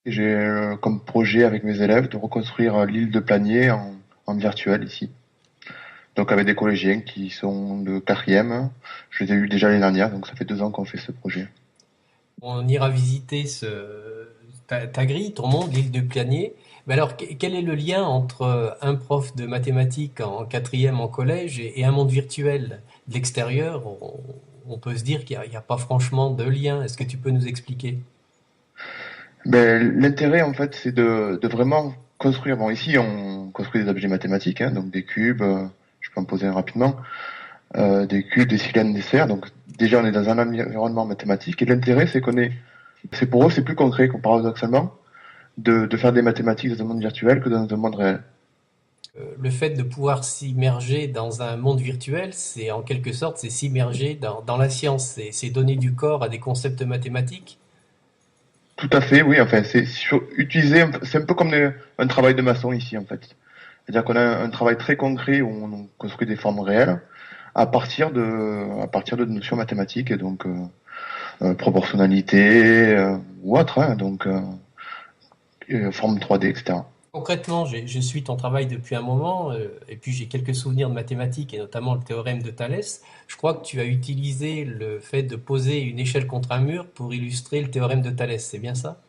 Et j'ai comme projet avec mes élèves de reconstruire l'île de Planier en virtuel ici. Donc avec des collégiens qui sont de quatrième. Je les ai eus déjà l'année dernière, donc ça fait 2 ans qu'on fait ce projet. On ira visiter ta grille, ton monde, l'île du Planier. Mais alors, quel est le lien entre un prof de mathématiques en quatrième en collège et un monde virtuel de l'extérieur? On peut se dire qu'il n'y a pas franchement de lien. Est-ce que tu peux nous expliquer? Ben, l'intérêt en fait c'est de vraiment construire. Bon ici on construit des objets mathématiques, hein, donc des cubes, je peux en poser un rapidement, des cubes, des cylindres, des sphères. Donc déjà on est dans un environnement mathématique et l'intérêt c'est pour eux c'est plus concret paradoxalement de faire des mathématiques dans un monde virtuel que dans un monde réel. Le fait de pouvoir s'immerger dans un monde virtuel, c'est en quelque sorte, c'est s'immerger dans la science, c'est donner du corps à des concepts mathématiques. Tout à fait, oui. Enfin, utiliser, c'est un peu comme un travail de maçon ici, en fait. C'est-à-dire qu'on a un travail très concret où on construit des formes réelles à partir de notions mathématiques, et donc proportionnalité ou autre, hein, donc forme 3D, etc. Concrètement, je suis ton travail depuis un moment, et puis j'ai quelques souvenirs de mathématiques, et notamment le théorème de Thalès. Je crois que tu as utilisé le fait de poser une échelle contre un mur pour illustrer le théorème de Thalès, c'est bien ça?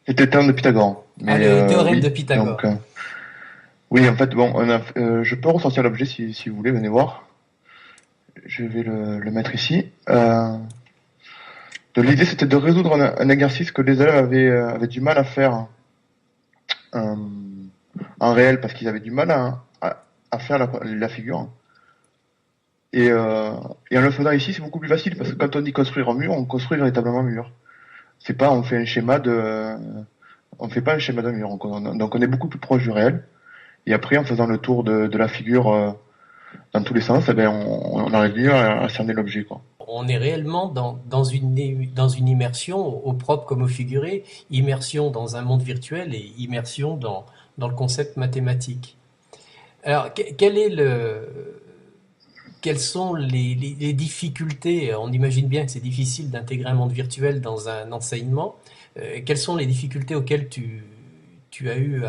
C'était le terme de Pythagore, Ah, mais le théorème de oui. Donc Pythagore. oui, en fait, bon, je peux ressortir l'objet si vous voulez, venez voir. Je vais le mettre ici. Donc l'idée c'était de résoudre un exercice que les élèves avaient du mal à faire euh, en réel parce qu'ils avaient du mal à faire la figure. Et, euh, et en le faisant ici, c'est beaucoup plus facile parce que quand on dit construire un mur, on construit véritablement un mur. C'est pas, on fait pas un schéma d'un mur. Donc on est beaucoup plus proche du réel. Et après, en faisant le tour de la figure dans tous les sens, eh ben, on arrive mieux à cerner l'objet, quoi. On est réellement dans une immersion, au propre comme au figuré, immersion dans un monde virtuel et immersion dans le concept mathématique. Alors, quelles sont les difficultés? On imagine bien que c'est difficile d'intégrer un monde virtuel dans un enseignement. Quelles sont les difficultés auxquelles tu as eu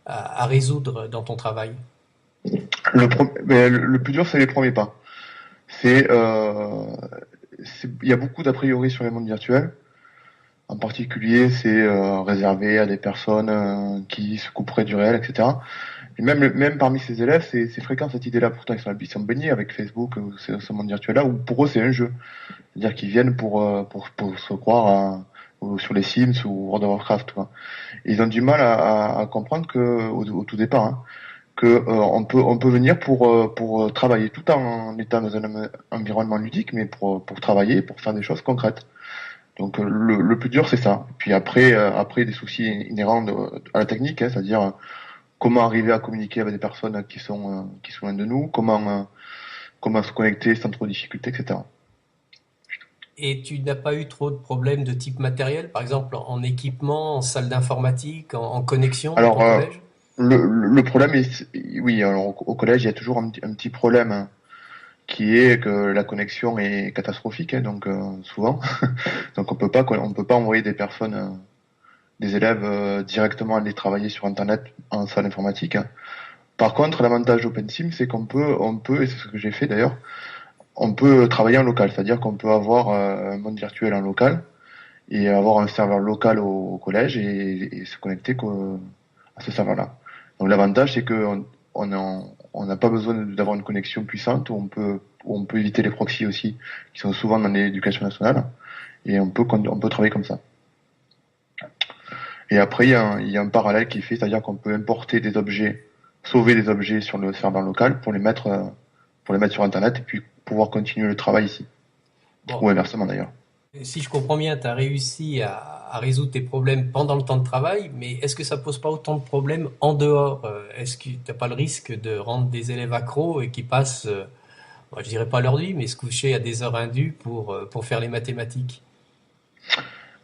à résoudre dans ton travail? Le plus dur, c'est les premiers pas. C'est, il y a beaucoup d'a priori sur les mondes virtuels. En particulier, c'est réservé à des personnes qui se couperaient du réel, etc. Et même parmi ces élèves, c'est fréquent cette idée-là. Pourtant, ils sont baignés avec Facebook ou ce monde virtuel-là, où pour eux, c'est un jeu. C'est-à-dire qu'ils viennent pour se croire ou sur les Sims ou World of Warcraft. Quoi. Et ils ont du mal à comprendre au tout départ, hein, que on peut venir pour travailler tout en étant dans un environnement ludique, mais pour travailler, pour faire des choses concrètes. Donc le plus dur c'est ça. Puis après des soucis inhérents à la technique, hein, c'est-à-dire comment arriver à communiquer avec des personnes qui sont loin de nous, comment se connecter sans trop de difficultés, etc. Et tu n'as pas eu trop de problèmes de type matériel, par exemple en équipement, en salle d'informatique, en connexion dans ton Alors collège? le problème est oui, alors au collège il y a toujours un petit problème, hein, qui est que la connexion est catastrophique, hein, donc souvent donc on peut pas envoyer des personnes des élèves directement aller travailler sur internet en salle informatique. Par contre, l'avantage d'OpenSim, c'est on peut, et c'est ce que j'ai fait d'ailleurs, on peut travailler en local, c'est-à-dire qu'on peut avoir un monde virtuel en local et avoir un serveur local au collège et se connecter à ce serveur-là. Donc l'avantage, c'est que on n'a pas besoin d'avoir une connexion puissante, où on peut éviter les proxys aussi, qui sont souvent dans l'éducation nationale, et on peut travailler comme ça. Et après, il y a un parallèle qui est fait, c'est-à-dire qu'on peut importer des objets, sauver des objets sur le serveur local pour les mettre sur Internet et puis pouvoir continuer le travail ici. Ou Bon, inversement d'ailleurs. si je comprends bien, tu as réussi à résoudre tes problèmes pendant le temps de travail, mais est-ce que ça pose pas autant de problèmes en dehors? Est-ce que tu n'as pas le risque de rendre des élèves accros et qui passent, moi, je dirais pas leur vie, mais se coucher à des heures indues pour faire les mathématiques?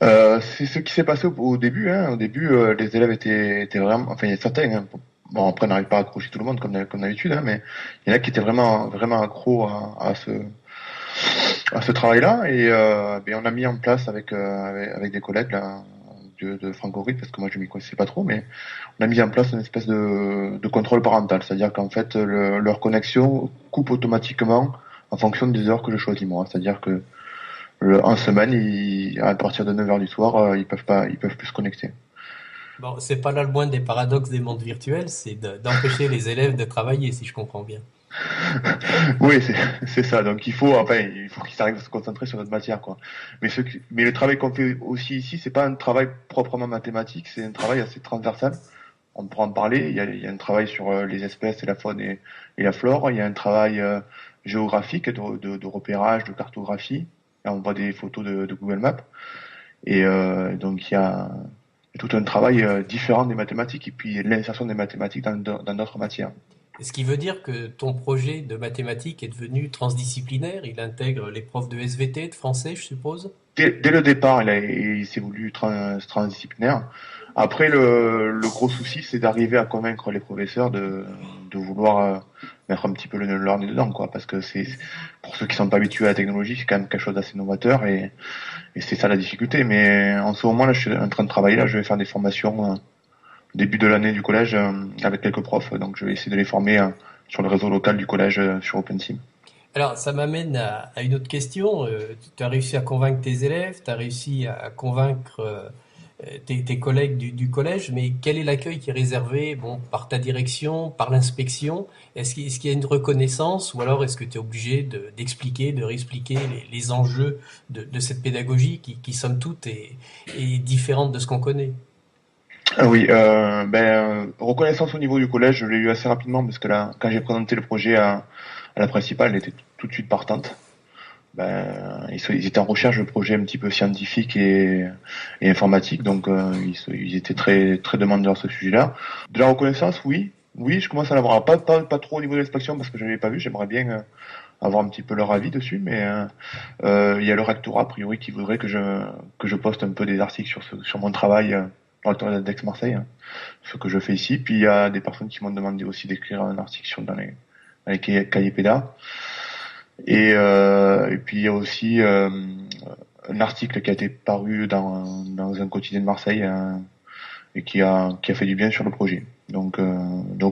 C'est ce qui s'est passé au début. Hein. Au début, les élèves étaient vraiment, enfin il y a certains. Hein, bon après, on n'arrive pas à accrocher tout le monde comme d'habitude, hein, mais il y en a qui étaient vraiment accros à ce travail-là. Et ben, on a mis en place avec des collègues là, de Francoride, parce que moi je m'y connaissais pas trop, mais on a mis en place une espèce de contrôle parental, c'est-à-dire qu'en fait leur connexion coupe automatiquement en fonction des heures que je choisis moi, c'est-à-dire que en semaine, à partir de 9 heures du soir, ils peuvent plus se connecter. Bon, c'est pas là le moins des paradoxes des mondes virtuels, c'est d'empêcher les élèves de travailler, si je comprends bien. Oui, c'est ça. Donc il faut qu'ils arrivent à se concentrer sur notre matière, quoi. Mais le travail qu'on fait aussi ici, c'est pas un travail proprement mathématique, c'est un travail assez transversal. On pourra en parler. Il y a un travail sur les espèces et la faune et la flore. Il y a un travail géographique de repérage, de cartographie. Là, on voit des photos de Google Maps. Et donc il y a tout un travail différent des mathématiques et puis l'insertion des mathématiques dans d'autres matières. Ce qui veut dire que ton projet de mathématiques est devenu transdisciplinaire, il intègre les profs de SVT, de français, je suppose? Dès le départ, il s'est voulu transdisciplinaire. Après, le gros souci, c'est d'arriver à convaincre les professeurs de vouloir mettre un petit peu leur nez dedans, quoi. Parce que pour ceux qui sont pas habitués à la technologie, c'est quand même quelque chose d'assez novateur et c'est ça la difficulté. Mais en ce moment-là, je suis en train de travailler. Là, je vais faire des formations début de l'année du collège avec quelques profs. Donc, je vais essayer de les former sur le réseau local du collège sur OpenSim. Alors, ça m'amène à une autre question. Tu as réussi à convaincre tes élèves, tu as réussi à convaincre tes collègues du collège, mais quel est l'accueil qui est réservé, bon, par ta direction, par l'inspection? Est-ce qu'il y a une reconnaissance ou alors est-ce que tu es obligé d'expliquer, de réexpliquer les enjeux de cette pédagogie qui somme toute, est différente de ce qu'on connaît? Ah oui, reconnaissance au niveau du collège, je l'ai eu assez rapidement parce que là, quand j'ai présenté le projet à la principale, elle était tout de suite partante. Ils étaient en recherche de projets un petit peu scientifiques et informatiques, donc ils étaient très demandeurs à ce sujet-là. De la reconnaissance, oui, oui, je commence à l'avoir. Pas trop au niveau de l'inspection parce que je l'avais pas vu. J'aimerais bien avoir un petit peu leur avis dessus, mais il y a le rectorat a priori qui voudrait que je poste un peu des articles sur mon travail dans le Tornado d'Aix-Marseille, hein, ce que je fais ici. Puis il y a des personnes qui m'ont demandé aussi d'écrire un article dans les cahiers pédas. Et puis il y a aussi un article qui a été paru dans un quotidien de Marseille et qui a fait du bien sur le projet. Donc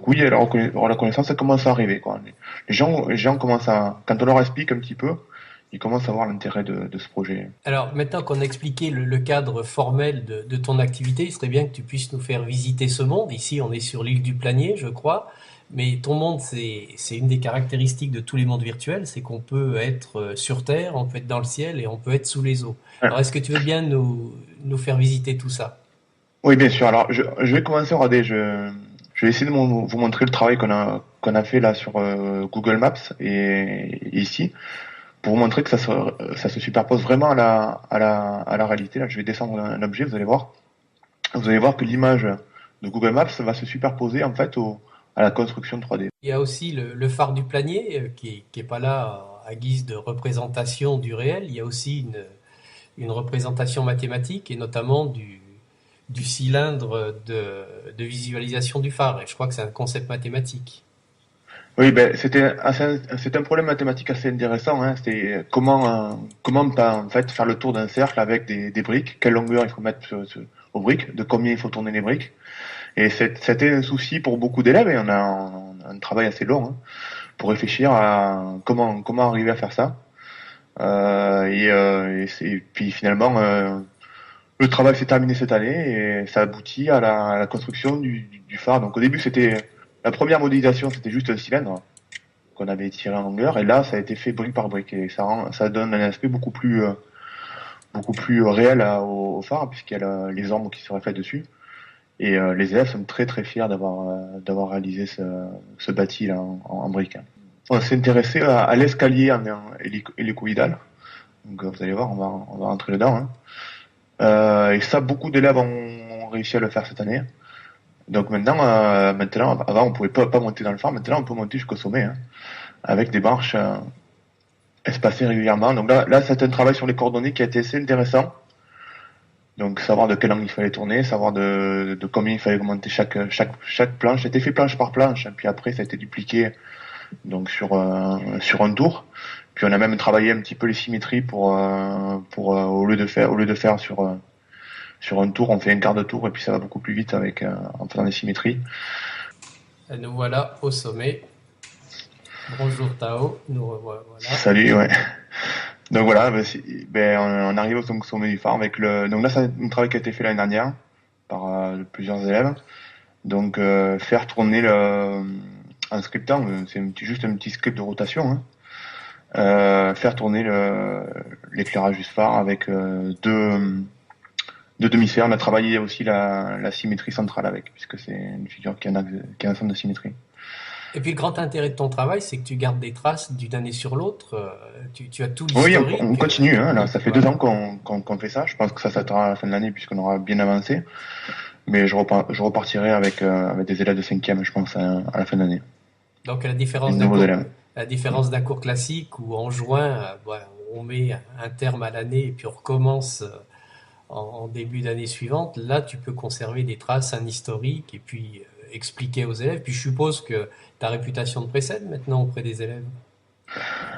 oui, la reconnaissance, ça commence à arriver, quoi. Les gens commencent quand on leur explique un petit peu, ils commencent à voir l'intérêt de ce projet. Alors, maintenant qu'on a expliqué le cadre formel de ton activité, il serait bien que tu puisses nous faire visiter ce monde. Ici, on est sur l'île du Planier, je crois. Mais ton monde, c'est une des caractéristiques de tous les mondes virtuels, c'est qu'on peut être sur Terre, on peut être dans le ciel et on peut être sous les eaux. Ouais. Alors, est-ce que tu veux bien nous faire visiter tout ça? Oui, bien sûr. Alors, je vais commencer, regardez, je vais essayer de vous montrer le travail qu'on a fait là sur Google Maps et ici, pour vous montrer que ça se superpose vraiment à la réalité. Là, je vais descendre un objet, vous allez voir. Vous allez voir que l'image de Google Maps va se superposer en fait à la construction 3D. Il y a aussi le phare du Planier qui est pas là à guise de représentation du réel. Il y a aussi une représentation mathématique et notamment du cylindre de visualisation du phare. Et je crois que c'est un concept mathématique. Oui, c'est un problème mathématique assez intéressant. Hein. C'était comment en fait faire le tour d'un cercle avec des briques, quelle longueur il faut mettre aux briques, de combien il faut tourner les briques. Et c'était un souci pour beaucoup d'élèves et on a un travail assez long hein, pour réfléchir à comment arriver à faire ça. Puis finalement, le travail s'est terminé cette année et ça aboutit à la construction du phare. Donc au début, c'était la première modélisation, c'était juste un cylindre qu'on avait tiré en longueur et là, ça a été fait brique par brique et ça donne un aspect beaucoup plus réel au phare puisqu'il y a les ombres qui se reflètent dessus. Et les élèves sont très fiers d'avoir réalisé ce bâti là en briques. On s'est intéressé à l'escalier en hélicoïdal. Donc vous allez voir, on va rentrer dedans. Hein. Et ça, beaucoup d'élèves ont réussi à le faire cette année. Donc maintenant, avant on pouvait pas monter dans le phare, maintenant on peut monter jusqu'au sommet, hein, avec des marches espacées régulièrement. Donc là, c'est un travail sur les coordonnées qui a été assez intéressant. Donc savoir de quel angle il fallait tourner, savoir de combien il fallait monter chaque planche. C'était fait planche par planche, hein, puis après ça a été dupliqué donc sur un tour. Puis on a même travaillé un petit peu les symétries pour au lieu de faire sur un tour, on fait un quart de tour et puis ça va beaucoup plus vite en faisant des symétries. Et nous voilà au sommet. Bonjour Tao, nous revoilà. Salut, ouais. Donc voilà, on arrive au sommet du phare avec le. Donc là, c'est un travail qui a été fait l'année dernière par plusieurs élèves. Donc faire tourner en scriptant, juste un petit script de rotation, hein. Faire tourner l'éclairage du phare avec deux demi-sphères. On a travaillé aussi la symétrie centrale avec, puisque c'est une figure qui a un centre de symétrie. Et puis le grand intérêt de ton travail, c'est que tu gardes des traces d'une année sur l'autre. Tu as tout Oui, l'historique. on continue, hein, là, ça fait 2 Voilà. ans qu'on fait ça. Je pense que ça s'arrêtera à la fin de l'année puisqu'on aura bien avancé. Mais je repartirai avec des élèves de cinquième, je pense, à la fin de l'année. Donc Des nouveaux élèves. la différence d'un cours classique où en juin, on met un terme à l'année et puis on recommence en début d'année suivante. Là, tu peux conserver des traces, un historique et puis expliquer aux élèves. Puis je suppose que ta réputation te précède maintenant auprès des élèves.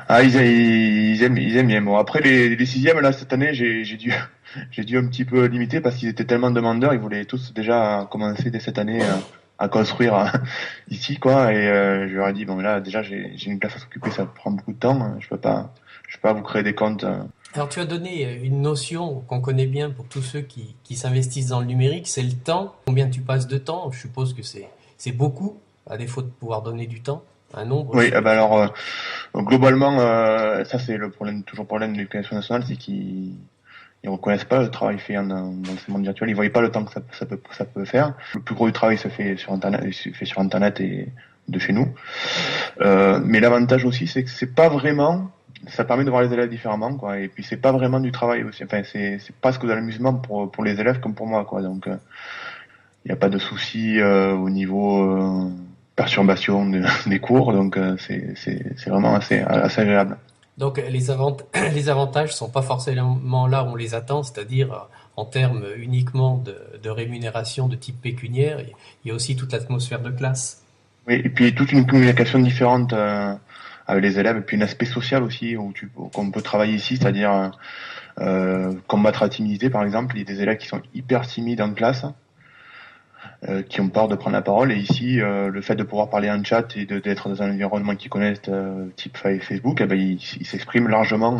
Ah, ils aiment bien. Bon, après les sixièmes, là, cette année, j'ai dû un petit peu limiter parce qu'ils étaient tellement demandeurs, ils voulaient tous déjà commencer dès cette année à construire ici, quoi. Et je leur ai dit, bon, là, déjà, j'ai une classe à s'occuper, ça prend beaucoup de temps. Je peux pas vous créer des comptes. Alors tu as donné une notion qu'on connaît bien pour tous ceux qui s'investissent dans le numérique, c'est le temps. Combien tu passes de temps? Je suppose que c'est beaucoup, à défaut de pouvoir donner du temps. Un nombre, Oui, je... bah alors, globalement, ça c'est toujours le problème de l'éducation nationale, c'est qu'ils reconnaissent pas le travail fait dans ce monde virtuel. Ils voient pas le temps que ça peut faire. Le plus gros du travail se fait sur Internet et de chez nous. Mais l'avantage aussi, c'est que c'est pas vraiment, ça permet de voir les élèves différemment, quoi. Et puis c'est pas vraiment du travail aussi. Enfin, c'est presque de l'amusement pour les élèves comme pour moi, quoi. Donc, il n'y a pas de souci au niveau perturbation des cours. Donc, c'est vraiment assez agréable. Donc les avantages sont pas forcément là où on les attend, c'est-à-dire en termes uniquement de rémunération de type pécuniaire, il y a aussi toute l'atmosphère de classe. Oui, et puis toute une communication différente avec les élèves, et puis un aspect social aussi qu'on peut travailler ici, c'est-à-dire combattre la timidité par exemple. Il y a des élèves qui sont hyper timides en classe, qui ont peur de prendre la parole, et ici le fait de pouvoir parler en chat et d'être dans un environnement qu'ils connaissent, type Facebook, eh ben, ils s'expriment largement,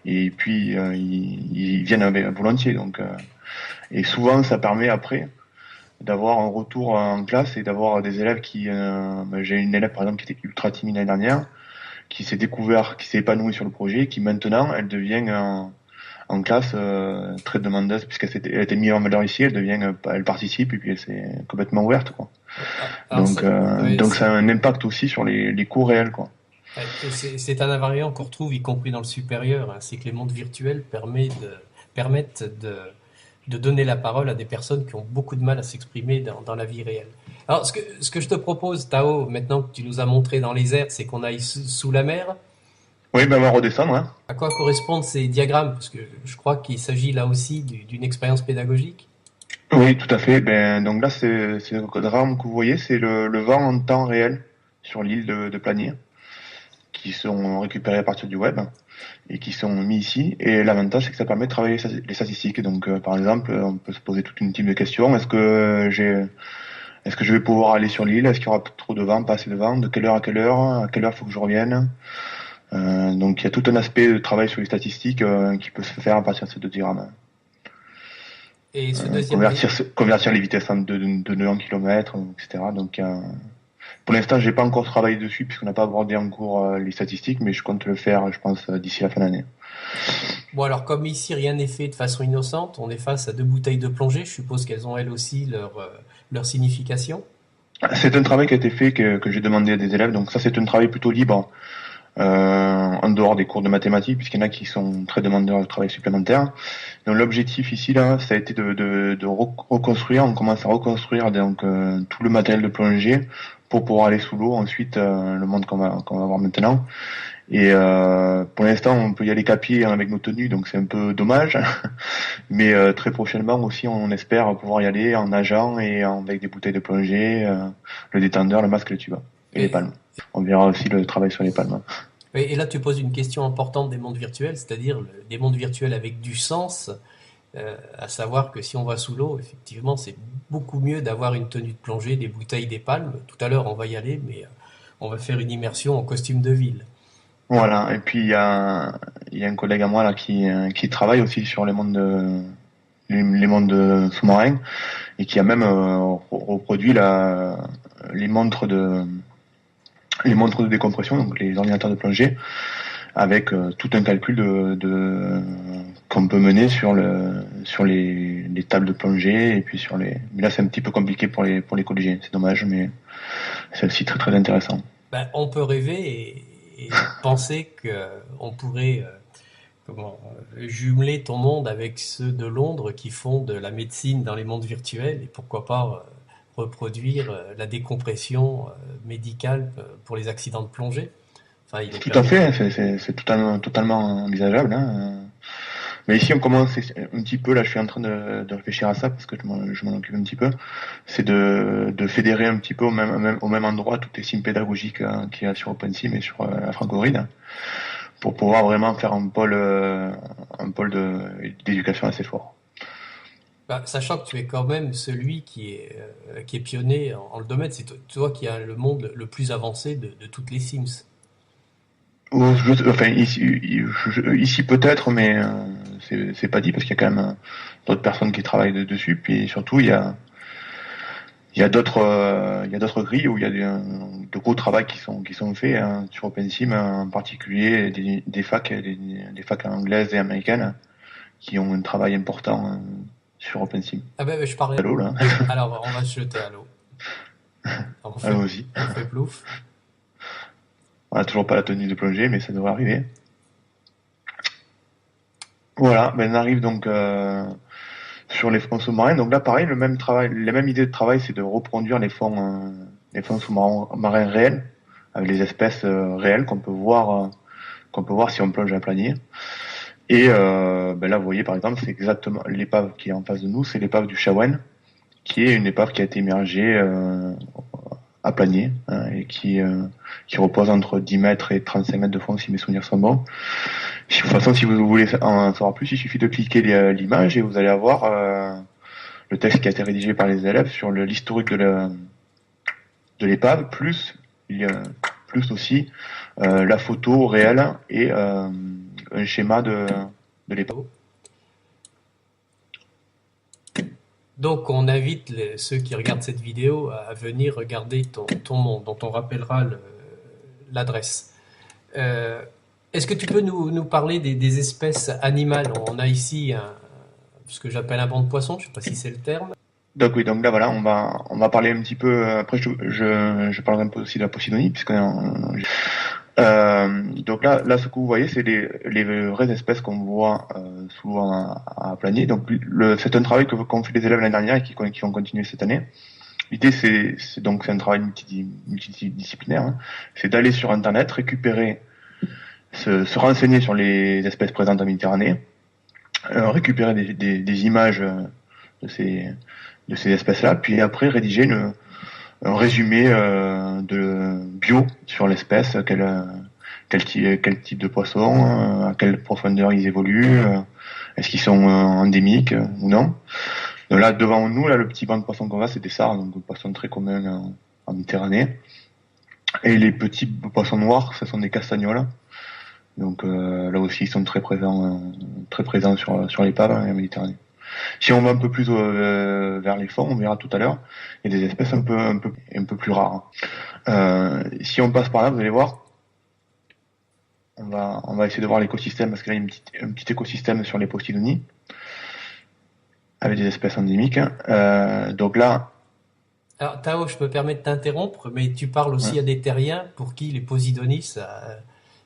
et puis ils viennent volontiers. Donc, et souvent ça permet après d'avoir un retour en classe et d'avoir des élèves j'ai une élève par exemple qui était ultra timide l'année dernière, qui s'est épanouie sur le projet, qui maintenant elle devient en classe très demandeuse elle a été mise en valeur ici, elle participe et puis elle s'est complètement ouverte, quoi. Alors ça, ouais, Donc ça a un impact aussi sur les cours réels, quoi. c'est un invariant qu'on retrouve y compris dans le supérieur, hein, c'est que les mondes virtuels permettent de donner la parole à des personnes qui ont beaucoup de mal à s'exprimer dans la vie réelle. Alors, ce que je te propose, Tao, maintenant que tu nous as montré dans les airs, c'est qu'on aille sous la mer. Oui, ben on va redescendre, hein. À quoi correspondent ces diagrammes? Parce que je crois qu'il s'agit là aussi d'une expérience pédagogique. Oui, tout à fait. Ben donc là c'est le drame que vous voyez, c'est le vent en temps réel sur l'île de Planier, qui sont récupérés à partir du web et qui sont mis ici. Et l'avantage, c'est que ça permet de travailler les statistiques. Donc, par exemple, on peut se poser toute une type de questions. Est-ce que je vais pouvoir aller sur l'île? Est-ce qu'il y aura trop de vent, pas assez de vent? De quelle heure à quelle heure? À quelle heure faut que je revienne? Donc, il y a tout un aspect de travail sur les statistiques qui peut se faire à partir de ces deux diagrammes. Et ce deuxième, Convertir les vitesses de 9 km, etc. Donc, pour l'instant, j'ai pas encore travaillé dessus puisqu'on n'a pas abordé en cours les statistiques, mais je compte le faire, je pense, d'ici la fin d'année. bon alors comme ici rien n'est fait de façon innocente, on est face à deux bouteilles de plongée, je suppose qu'elles ont elles aussi leur signification. C'est un travail qui a été fait, que j'ai demandé à des élèves. Donc ça, c'est un travail plutôt libre, en dehors des cours de mathématiques, puisqu'il y en a qui sont très demandeurs de travail supplémentaire. Donc l'objectif ici, là, ça a été de reconstruire. On commence à reconstruire donc tout le matériel de plongée pour pouvoir aller sous l'eau. Ensuite, le monde qu'on va voir maintenant. Et pour l'instant, on peut y aller qu'à pied avec nos tenues, donc c'est un peu dommage. Mais très prochainement aussi, on espère pouvoir y aller en nageant et avec des bouteilles de plongée, le détendeur, le masque, le tuba et les Et, palmes. On verra aussi le travail sur les palmes. et là tu poses une question importante des mondes virtuels, c'est-à-dire des mondes virtuels avec du sens. À savoir que si on va sous l'eau, effectivement, c'est beaucoup mieux d'avoir une tenue de plongée, des bouteilles, des palmes. Tout à l'heure, on va y aller, mais on va faire une immersion en costume de ville. Voilà. Et puis il y a un collègue à moi là qui travaille aussi sur les mondes sous-marins et qui a même reproduit les montres de décompression, donc les ordinateurs de plongée, avec tout un calcul qu'on peut mener sur les tables de plongée et puis sur les. Mais là, c'est un petit peu compliqué pour les collégiens. C'est dommage, mais c'est aussi très très intéressant. Ben, on peut rêver et penser qu'on pourrait comment, jumeler ton monde avec ceux de Londres qui font de la médecine dans les mondes virtuels et pourquoi pas reproduire la décompression médicale pour les accidents de plongée. Enfin, il est Tout à permis. fait, hein, c'est totalement envisageable. Hein. Mais ici, on commence un petit peu, là, je suis en train de réfléchir à ça parce que je m'en occupe un petit peu. C'est de fédérer un petit peu au même endroit toutes les sims pédagogiques qu'il y a sur OpenSim et sur la Francoride pour pouvoir vraiment faire un pôle d'éducation assez fort. Bah, sachant que tu es quand même celui qui est pionnier en le domaine, c'est toi qui as le monde le plus avancé de toutes les Sims. Enfin, ici peut-être, mais c'est pas dit parce qu'il y a quand même d'autres personnes qui travaillent dessus. Puis surtout, il y a d'autres grilles où il y a de gros travaux qui sont faits hein, sur OpenSim, en particulier des facs anglaises et américaines qui ont un travail important sur OpenSim. Ah ben, je parlais. Allô là, Alors, on va se jeter à l'eau. allons-y. On fait plouf. On a toujours pas la tenue de plongée, mais ça devrait arriver. Voilà, ben on arrive donc sur les fonds sous-marins. Donc là, pareil, le même travail, la même idée de travail, c'est de reproduire les fonds sous-marins réels, avec les espèces réelles qu'on peut voir si on plonge à planier. Et ben là, vous voyez par exemple, c'est exactement l'épave qui est en face de nous, c'est l'épave du Shawen, qui est une épave qui a été immergée à planier hein, et qui repose entre 10 mètres et 35 mètres de fond, si mes souvenirs sont bons. De toute façon, si vous voulez en savoir plus, il suffit de cliquer l'image et vous allez avoir le texte qui a été rédigé par les élèves sur l'historique de l'épave, plus plus aussi la photo réelle et un schéma de l'épave. Donc, on invite ceux qui regardent cette vidéo à venir regarder ton monde, dont on rappellera l'adresse. Euh, Est-ce que tu peux nous parler des espèces animales? On a ici ce que j'appelle un banc de poissons, je ne sais pas si c'est le terme. Donc oui, donc là voilà, on va parler un petit peu. Après, je parlerai un peu aussi de la Posidonie, puisque donc là, ce que vous voyez, c'est les vraies espèces qu'on voit souvent à Planier. Donc c'est un travail qu'ont fait les élèves l'année dernière et qui vont continuer cette année. L'idée, c'est un travail multidisciplinaire. Hein. C'est d'aller sur Internet, récupérer, se renseigner sur les espèces présentes en Méditerranée, récupérer des images de ces espèces-là, puis après rédiger un résumé de bio sur l'espèce, quel type de poisson, à quelle profondeur ils évoluent, est-ce qu'ils sont endémiques ou non. Donc là, devant nous, là, le petit banc de poissons qu'on voit, c'est des sards, donc des poissons très communs en Méditerranée. Et les petits poissons noirs, ce sont des castagnols. Donc là aussi, ils sont très présents sur l'épave en Méditerranée. Si on va un peu plus vers les fonds, on verra tout à l'heure, il y a des espèces un peu plus rares. Si on passe par là, vous allez voir, on va essayer de voir l'écosystème parce que là, il y a un petit écosystème sur les Posidonies avec des espèces endémiques. Donc là, Alors, Tao, je me permets de t'interrompre, mais tu parles hein, aussi à des terriens pour qui les Posidonies,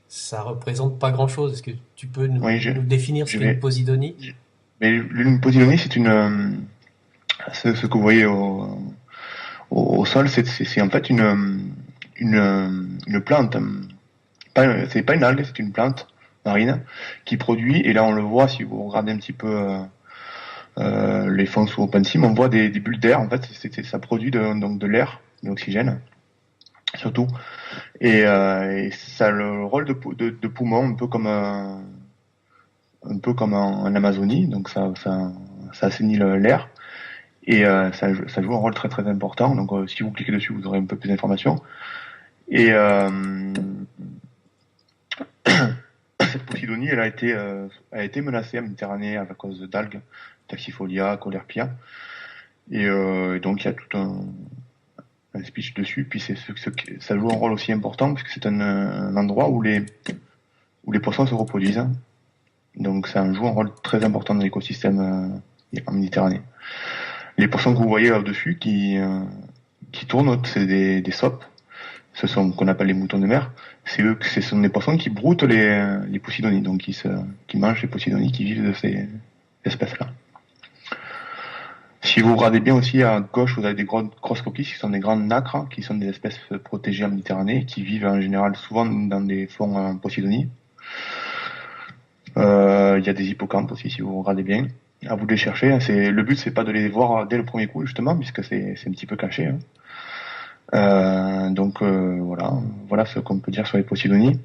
ça représente pas grand-chose. Est-ce que tu peux oui, nous définir ce je qu'est une vais. Posidonie? Mais une Posidonie, c'est ce que vous voyez au sol, c'est en fait une plante. C'est pas une algue, c'est une plante marine qui produit, et là on le voit si vous regardez un petit peu les fonds sous OpenSim, on voit des bulles d'air, en fait ça produit donc de l'air, de l'oxygène surtout, et ça a le rôle de poumon, un peu comme un peu comme en Amazonie, donc ça assainit l'air et ça joue un rôle très très important. Donc si vous cliquez dessus, vous aurez un peu plus d'informations. Et cette Posidonie, elle a été menacée en Méditerranée à cause d'algues, Taxifolia, Caulerpia. Et donc il y a tout un speech dessus. Puis ça joue un rôle aussi important puisque c'est un endroit où les poissons se reproduisent. Donc ça joue un rôle très important dans l'écosystème en Méditerranée. Les poissons que vous voyez là au-dessus qui tournent, c'est des sopes. Ce sont qu'on appelle les moutons de mer. Ce sont des poissons qui broutent les Posidonies, donc qui mangent les Posidonies, qui vivent de ces espèces-là. Si vous regardez bien aussi à gauche, vous avez des grosses coquilles qui sont des grandes nacres, qui sont des espèces protégées en Méditerranée, qui vivent en général souvent dans des fonds en Posidonie. Il y a des hippocampes aussi, si vous regardez bien. À vous de les chercher. Le but, c'est pas de les voir dès le premier coup, justement, puisque c'est un petit peu caché. Donc voilà ce qu'on peut dire sur les Posidonies.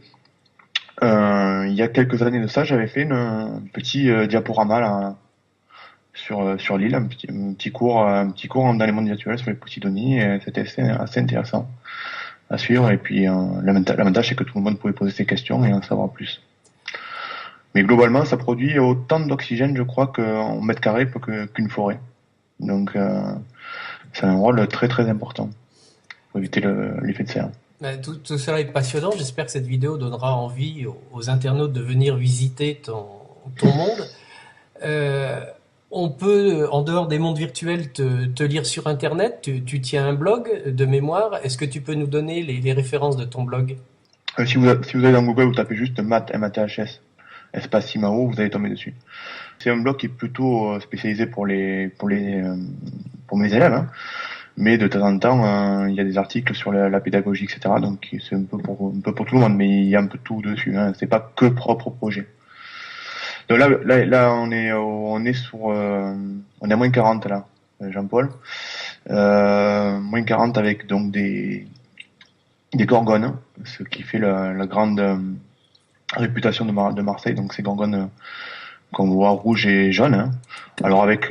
Il y a quelques années de ça, j'avais fait un petit diaporama là, sur l'île, un petit cours dans les mondes virtuels sur les Posidonies, et c'était assez intéressant à suivre. Et puis l'avantage, c'est que tout le monde pouvait poser ses questions et en savoir plus. Mais globalement, ça produit autant d'oxygène, je crois, qu'en mètre carré qu'une forêt. Donc c'est un rôle très très important pour éviter l'effet de serre. Tout cela est passionnant. J'espère que cette vidéo donnera envie aux internautes de venir visiter ton monde. On peut, en dehors des mondes virtuels, te lire sur Internet. Tu tiens un blog de mémoire. Est-ce que tu peux nous donner les références de ton blog? Si vous allez dans Google, vous tapez juste MATHS, espace Simao, vous allez tomber dessus. C'est un blog qui est plutôt spécialisé pour mes élèves, hein. Mais de temps en temps, il y a des articles sur la pédagogie, etc. Donc c'est un peu pour tout le monde, mais il y a un peu tout dessus, hein. C'est pas que propre au projet. Donc là, on est à moins 40 là, Jean-Paul. Moins 40 avec donc des gorgones, ce qui fait la grande réputation de Marseille. Donc ces gorgones qu'on voit rouge et jaune, hein. Alors avec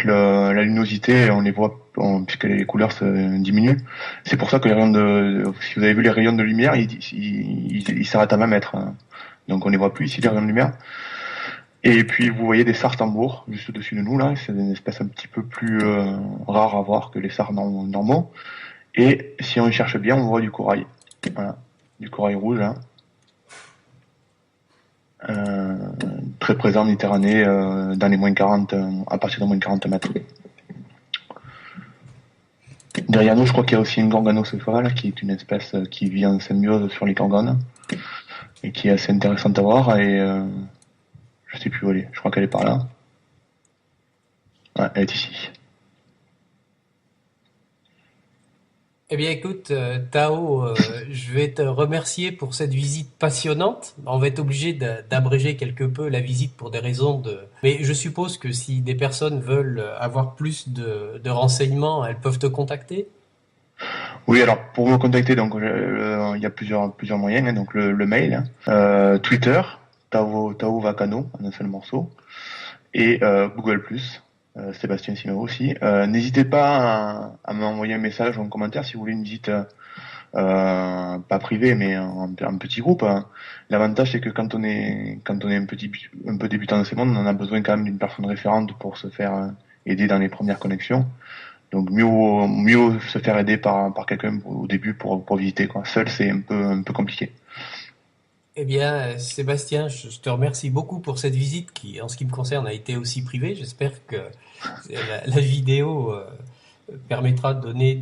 la luminosité, on les voit puisque les couleurs se diminuent. C'est pour ça que si vous avez vu les rayons de lumière, ils s'arrêtent à 20 mètres, hein. Donc on les voit plus ici, les rayons de lumière. Et puis vous voyez des sars tambours juste au-dessus de nous là, c'est une espèce un petit peu plus rare à voir que les sars normaux. Et si on cherche bien, on voit du corail. Voilà, du corail rouge, hein. Très présent en Méditerranée, dans les moins 40, à partir de moins 40 mètres. Derrière nous, je crois qu'il y a aussi une gorgonocéphale, qui est une espèce qui vit en symbiose sur les gorgones, et qui est assez intéressante à voir, et je sais plus où elle est, je crois qu'elle est par là. Ouais, elle est ici. Eh bien, écoute, Tao, je vais te remercier pour cette visite passionnante. On va être obligé d'abréger quelque peu la visite pour des raisons de... Mais je suppose que si des personnes veulent avoir plus de renseignements, elles peuvent te contacter. Oui, alors pour me contacter, donc il y a plusieurs moyens, hein, donc le mail, hein, Twitter, Tao Vacano, en un seul morceau, et Google+, Sébastien Simao aussi. N'hésitez pas à m'envoyer un message ou un commentaire si vous voulez une visite pas privée mais en petit groupe, hein. L'avantage c'est que quand on est un peu débutant dans ces mondes, on a besoin quand même d'une personne référente pour se faire aider dans les premières connexions. Donc mieux se faire aider par quelqu'un au début pour visiter, quoi. Seul c'est un peu compliqué. Eh bien, Sébastien, je te remercie beaucoup pour cette visite qui, en ce qui me concerne, a été aussi privée. J'espère que la vidéo permettra de donner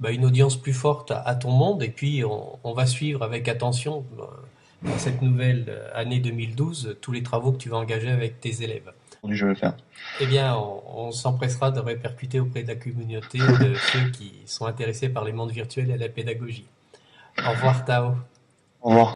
une audience plus forte à ton monde. Et puis, on va suivre avec attention, dans cette nouvelle année 2012, tous les travaux que tu vas engager avec tes élèves. Aujourd'hui je vais le faire. Eh bien, on s'empressera de répercuter auprès de la communauté de ceux qui sont intéressés par les mondes virtuels et la pédagogie. Au revoir, Tao. Au revoir.